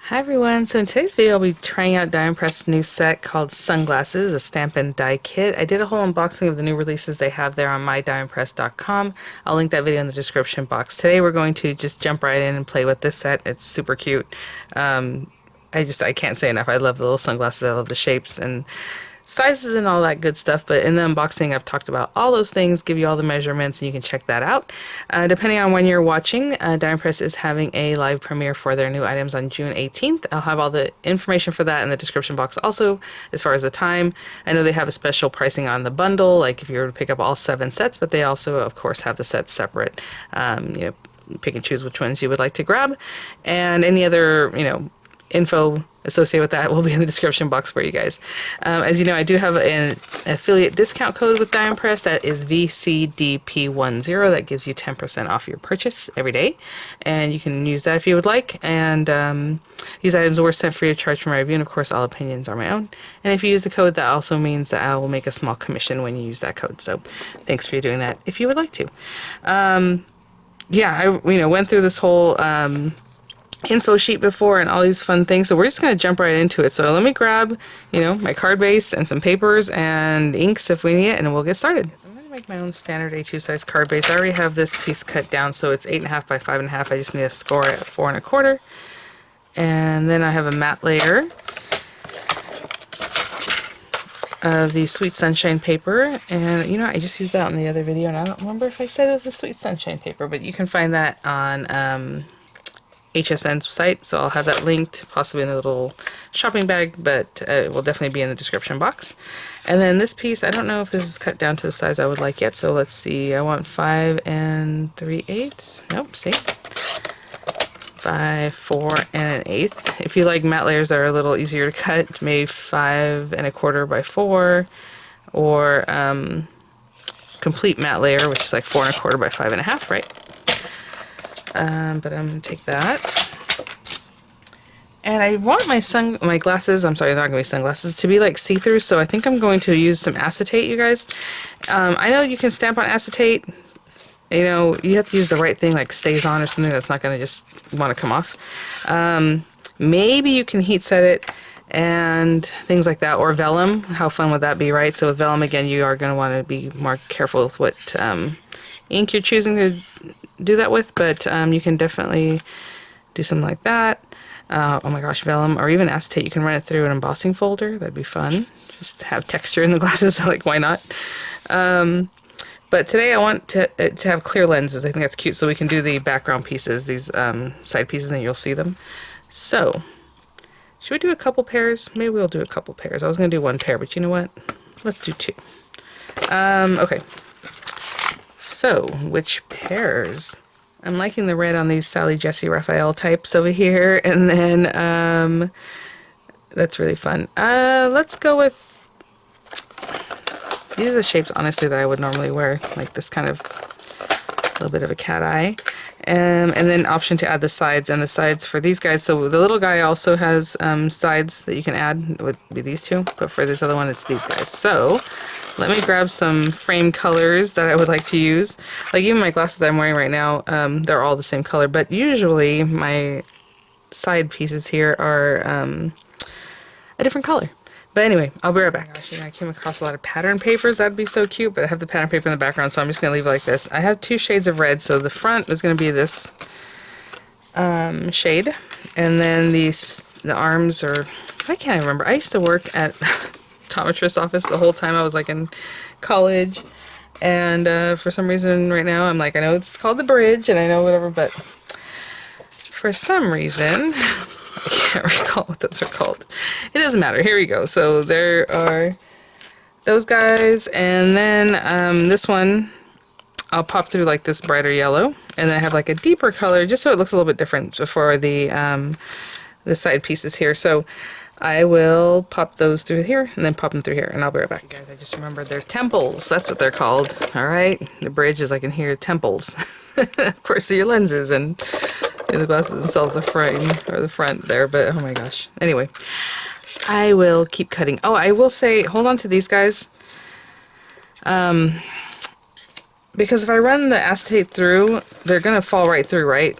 Hi everyone, so in today's video I'll be trying out Diamond Press's new set called Sunglasses, a stamp and die kit. I did a whole unboxing of the new releases they have there on mydiamondpress.com. I'll link that video in the description box. Today we're going to just jump right in and play with this set. It's super cute. I can't say enough. I love the little sunglasses, I love the shapes and sizes and all that good stuff, but in the unboxing I've talked about all those things, give you all the measurements, and you can check that out. Depending on when you're watching, Diamond Press is having a live premiere for their new items on June 18th. I'll have all the information for that in the description box also, as far as the time. I know they have a special pricing on the bundle, like if you were to pick up all 7 sets, but they also, of course, have the sets separate. Pick and choose which ones you would like to grab, and any other, info associated with that will be in the description box for you guys. As you know, I do have an affiliate discount code with Diamond Press that is VCDP10. That gives you 10% off your purchase every day, and you can use that if you would like. And these items were sent free of charge for my review, and of course all opinions are my own. And if you use the code, that also means that I will make a small commission when you use that code. So thanks for doing that if you would like to. I went through this whole info sheet before and all these fun things, so we're just going to jump right into it. So let me grab my card base and some papers and inks if we need it, and we'll get started. So I'm going to make my own standard A2 size card base. I already have this piece cut down, so it's 8.5 by 5.5. I just need to score it at 4.25, and then I have a matte layer of the Sweet Sunshine paper, and I just used that on the other video, and I don't remember if I said it was the Sweet Sunshine paper, but you can find that on HSN's site, so I'll have that linked possibly in the little shopping bag, but it will definitely be in the description box. And then this piece, I don't know if this is cut down to the size I would like yet, so let's see. I want 5 3/8. Nope, see, by 4 1/8. If you like matte layers that are a little easier to cut, maybe 5 1/4 by 4, or complete matte layer, which is like 4 1/4 by 5.5, right? But I'm going to take that. And I want my glasses, I'm sorry, they're not going to be sunglasses, to be like see-through, so I think I'm going to use some acetate, you guys. I know you can stamp on acetate. You have to use the right thing, like stays on or something that's not going to just want to come off. Maybe you can heat set it and things like that, or vellum. How fun would that be, right? So with vellum, again, you are going to want to be more careful with what ink you're choosing to do that with, but you can definitely do something like that. Oh my gosh, vellum or even acetate, you can run it through an embossing folder. That'd be fun, just to have texture in the glasses. Like, why not? But today I want to have clear lenses. I think that's cute, so we can do the background pieces, these side pieces, and you'll see them. So should we do a couple pairs? Maybe we'll do a couple pairs. I was gonna do 1 pair, but you know what, let's do 2. Okay, so which pairs? I'm liking the red on these Sally Jesse Raphael types over here, and then that's really fun. Let's go with, these are the shapes honestly that I would normally wear, like this kind of little bit of a cat eye, and then option to add the sides, and the sides for these guys, so the little guy also has sides that you can add. It would be these two, but for this other one it's these guys. So let me grab some frame colors that I would like to use. Like even my glasses that I'm wearing right now, they're all the same color, but usually my side pieces here are a different color. But anyway, I'll be right back. Gosh, I came across a lot of pattern papers. That'd be so cute, but I have the pattern paper in the background, so I'm just going to leave it like this. I have 2 shades of red, so the front is going to be this shade, and then the arms are, I can't remember. I used to work at optometrist office the whole time I was like in college, and for some reason right now I'm like, I know it's called the bridge and I know whatever, but for some reason I can't recall what those are called. It doesn't matter. Here we go. So there are those guys, and then this one I'll pop through like this brighter yellow, and then I have like a deeper color just so it looks a little bit different for the side pieces here. So I will pop those through here and then pop them through here, and I'll be right back. Guys, I just remembered they're temples. That's what they're called. Alright? The bridge is like in here, temples. Of course, your lenses and the glasses themselves, the frame or the front there, but oh my gosh. Anyway, I will keep cutting. Oh, I will say, hold on to these guys. Because if I run the acetate through, they're gonna fall right through, right?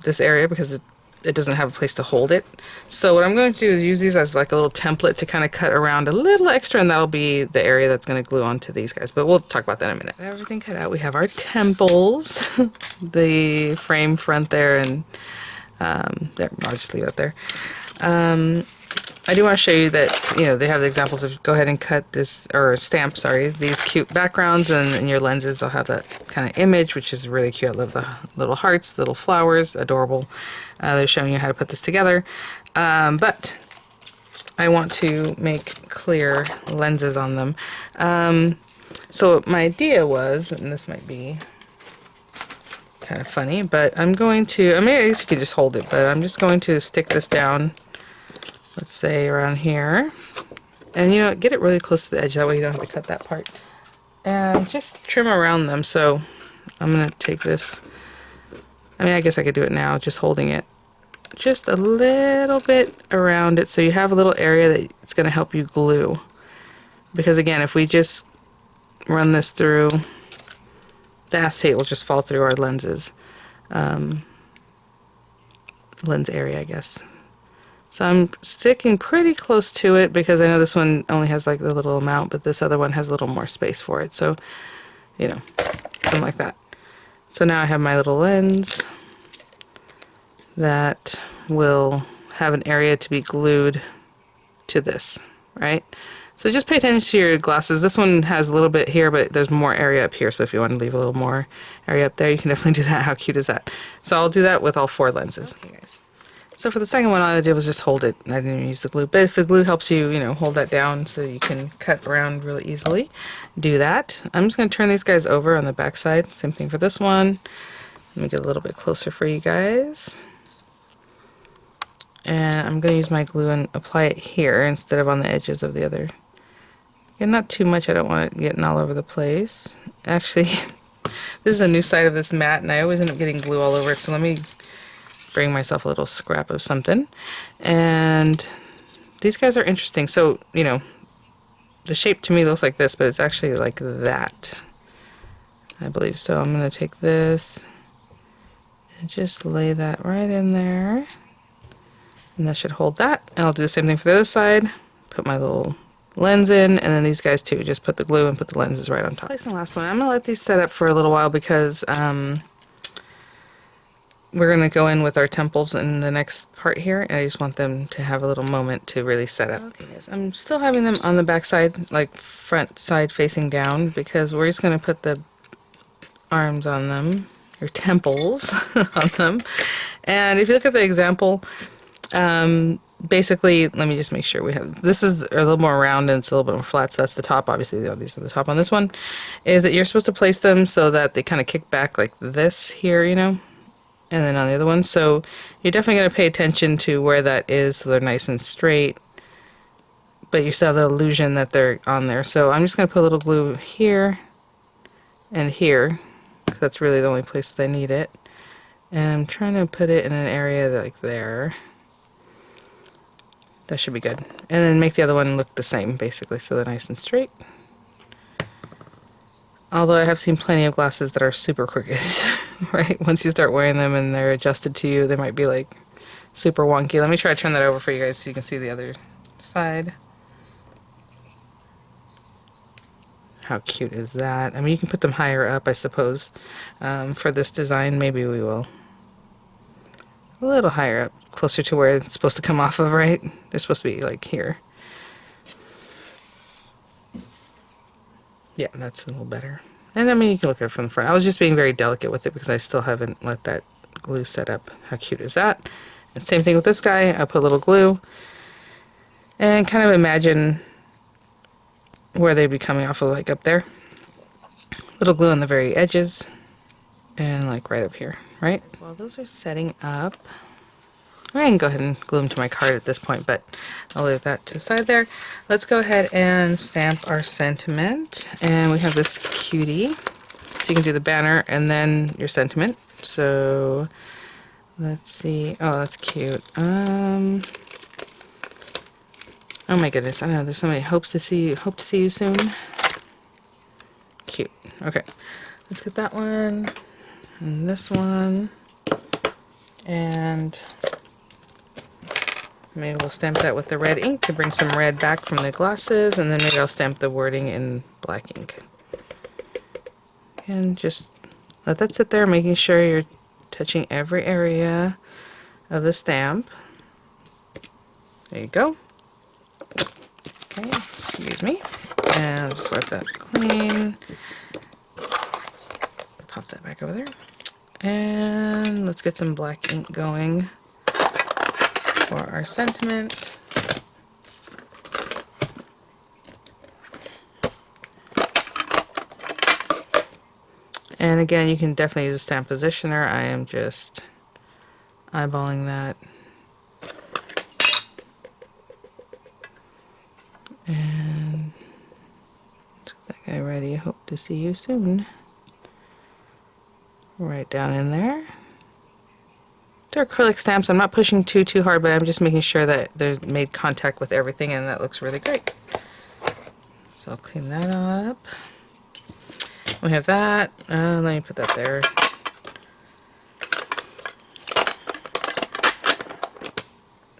This area, because it doesn't have a place to hold it. So what I'm going to do is use these as like a little template to kind of cut around a little extra, and that'll be the area that's going to glue onto these guys. But we'll talk about that in a minute. Everything cut out. We have our temples, the frame front there, and there, I'll just leave it there. I do want to show you that, you know, they have the examples of go ahead and cut this, or stamp, sorry, these cute backgrounds, and in your lenses they'll have that kind of image, which is really cute. I love the little hearts, little flowers, adorable. They're showing you how to put this together. But I want to make clear lenses on them. So my idea was, and this might be kind of funny, but I'm going to, I mean, I guess you could just hold it, but I'm just going to stick this down, let's say around here, and you know, get it really close to the edge, that way you don't have to cut that part, and just trim around them. So I'm gonna take this, I mean, I guess I could do it now, just holding it just a little bit around it, so you have a little area that it's gonna help you glue, because again, if we just run this through, the acetate will just fall through our lenses, lens area, I guess. So I'm sticking pretty close to it because I know this one only has like the little amount, but this other one has a little more space for it. So, you know, something like that. So now I have my little lens that will have an area to be glued to this, right? So just pay attention to your glasses. This one has a little bit here, but there's more area up here. So if you want to leave a little more area up there, you can definitely do that. How cute is that? So I'll do that with all 4 lenses. Okay, guys. So for the second one, all I did was just hold it. I didn't even use the glue. But if the glue helps you, you know, hold that down so you can cut around really easily, do that. I'm just going to turn these guys over on the back side. Same thing for this one. Let me get a little bit closer for you guys. And I'm going to use my glue and apply it here instead of on the edges of the other. And not too much, I don't want it getting all over the place. Actually, this is a new side of this mat, and I always end up getting glue all over it, so let me bring myself a little scrap of something. And these guys are interesting. So, you know, the shape to me looks like this, but it's actually like that, I believe. So I'm going to take this and just lay that right in there. And that should hold that. And I'll do the same thing for the other side. Put my little lens in, and then these guys too, just put the glue and put the lenses right on top. Placing the last one, I'm going to let these set up for a little while because we're going to go in with our temples in the next part here, and I just want them to have a little moment to really set up. Okay, guys, I'm still having them on the back side, like front side facing down, because we're just going to put the arms on them, or temples on them. And if you look at the example, basically, let me just make sure we have, this is a little more round and it's a little bit more flat, so that's the top. Obviously, you know, these are the top on this one, is that you're supposed to place them so that they kind of kick back like this here, you know, and then on the other one. So you're definitely going to pay attention to where that is so they're nice and straight, but you still have the illusion that they're on there. So I'm just going to put a little glue here and here, because that's really the only place that I need it. And I'm trying to put it in an area like there. That should be good. And then make the other one look the same, basically, so they're nice and straight. Although I have seen plenty of glasses that are super crooked, right? Once you start wearing them and they're adjusted to you, they might be like super wonky. Let me try to turn that over for you guys so you can see the other side. How cute is that? I mean, you can put them higher up, I suppose. For this design, maybe we will. A little higher up, closer to where it's supposed to come off of, right? They're supposed to be like here. Yeah, that's a little better. And I mean, you can look at it from the front. I was just being very delicate with it because I still haven't let that glue set up. How cute is that? And same thing with this guy. I put a little glue and kind of imagine where they'd be coming off of, like up there. Little glue on the very edges and like right up here, right? While those are setting up, I can go ahead and glue them to my card at this point, but I'll leave that to the side there. Let's go ahead and stamp our sentiment. And we have this cutie. So you can do the banner and then your sentiment. So let's see. Oh, that's cute. Oh my goodness. I don't know. There's somebody hope to see you soon. Cute. Okay. Let's get that one and this one. And Maybe we'll stamp that with the red ink to bring some red back from the glasses, and then maybe I'll stamp the wording in black ink. And just let that sit there, making sure you're touching every area of the stamp. There you go. Okay, excuse me. And I'll just wipe that clean. Pop that back over there. And let's get some black ink going for our sentiment. And again, you can definitely use a stamp positioner. I am just eyeballing that. And get that guy ready. Hope to see you soon. Right down in there. They're acrylic stamps. I'm not pushing too hard, but I'm just making sure that they're made contact with everything, and that looks really great. So I'll clean that up. We have that. Let me put that there.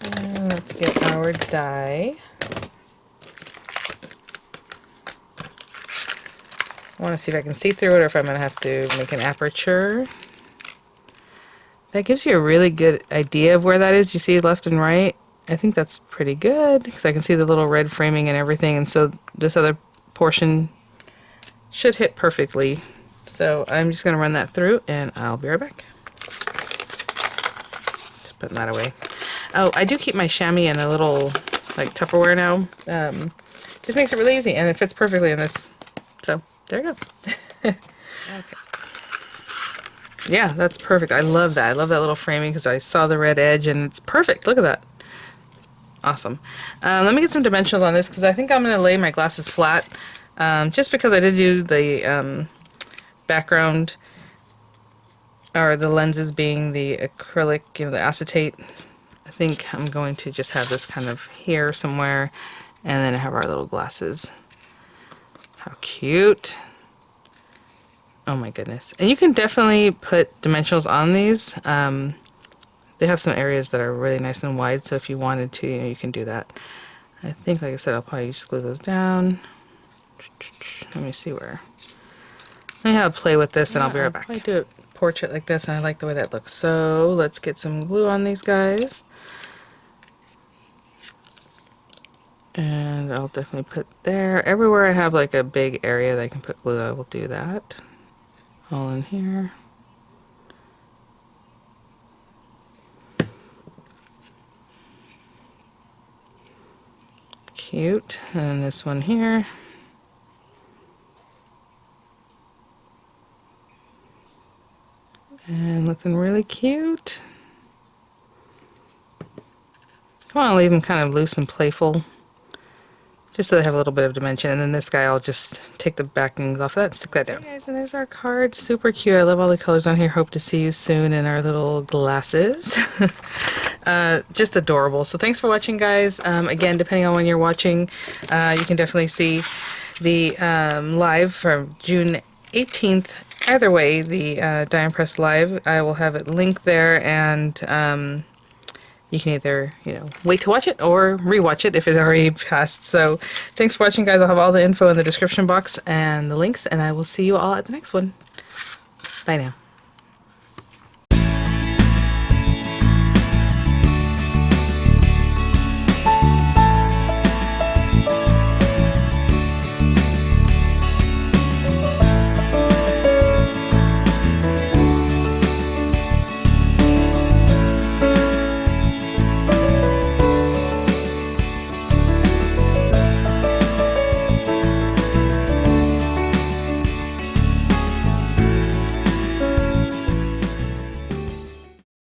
And let's get our die. I want to see if I can see through it or if I'm going to have to make an aperture. That gives you a really good idea of where that is. You see left and right. I think that's pretty good because I can see the little red framing and everything, and so this other portion should hit perfectly. So I'm just going to run that through and I'll be right back. Just putting that away. Oh, I do keep my chamois in a little like Tupperware now. Just makes it really easy, and it fits perfectly in this. So there you go. Okay. Yeah, that's perfect. I love that. I love that little framing because I saw the red edge and it's perfect. Look at that. Awesome. Let me get some dimensionals on this because I think I'm going to lay my glasses flat. Just because I did do the background, or the lenses being the acrylic, you know, the acetate, I think I'm going to just have this kind of here somewhere, and then have our little glasses. How cute. Oh my goodness. And you can definitely put dimensionals on these. They have some areas that are really nice and wide, so if you wanted to, you know, you can do that. I think, like I said, I'll probably just glue those down. Let me see where. Let me have a play with this, and I'll be right back. I do a portrait like this, and I like the way that looks. So let's get some glue on these guys. And I'll definitely put there. Everywhere I have like a big area that I can put glue, I will do that. All in here. Cute. And this one here. And looking really cute. I want to leave them kind of loose and playful, just so they have a little bit of dimension. And then this guy, I'll just take the backings off of that and stick that down. Hey guys, and there's our card. Super cute. I love all the colors on here. Hope to see you soon in our little glasses. Just adorable. So thanks for watching, guys. Again, depending on when you're watching, you can definitely see the live from June 18th. Either way, the Die and Press Live, I will have it linked there, and you can either, you know, wait to watch it or rewatch it if it's already passed. So thanks for watching, guys. I'll have all the info in the description box and the links, and I will see you all at the next one. Bye now.